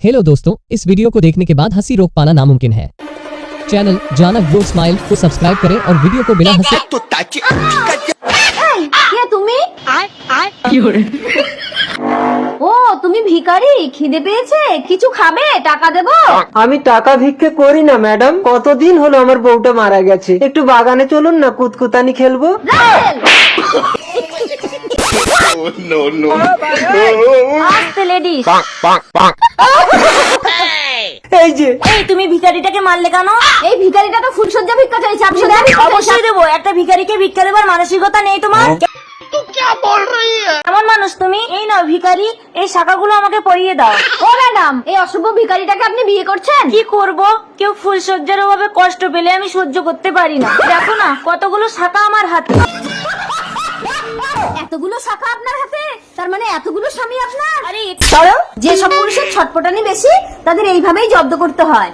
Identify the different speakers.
Speaker 1: Hello दोस्तों, इस video को देखने के बाद हंसी रोक पाना नामुमकिन है। चैनल जाना ग्रो स्माइल को सब्सक्राइब करें और वीडियो को बिना हंसे
Speaker 2: কে তুমি? ও তুমি ভিখারি, খিদে পেয়েছে, কিছু খাবে? টাকা দেবো?
Speaker 3: আমি টাকা ভিক্ষে করি না ম্যাডাম, কতদিন হলো আমার বউটা মারা গেছে, একটু বাগানে চলুন না, কুতকুতানি খেলবো।
Speaker 2: আস্তে লেডিস।
Speaker 3: এই যে
Speaker 2: এই তুমি ভিখারিটাকে মারলে কেন? এই ভিখারিটা তো ফুলসজ্জা ভিক্ষা চাইছে, আপনি দেন। অবশ্যই দেবো, একটা ভিখারিকে ভিক্ষা দেবার মানসিকতা নেই তোমার? এমন মানুষ তুমি? এই নাও ভিখারি, এই শাখাগুলো আমাকে পরিয়ে দাও। ও ম্যাডাম, এই অসভ্য ভিখারিটাকে আপনি বিয়ে করছেন? কি করব, কেউ ফুলসজ্জার অভাবে কষ্ট পেলে আমি সহ্য করতে পারি না। দেখো না কতগুলো শাখা আমার হাতে। এতগুলো শাখা আপনার হাতে, তার মানে এতগুলো স্বামী আপনার? আরে যে সব পুরুষের ছটপটানি বেশি, তাদের এইভাবেই জব্দ করতে হয়।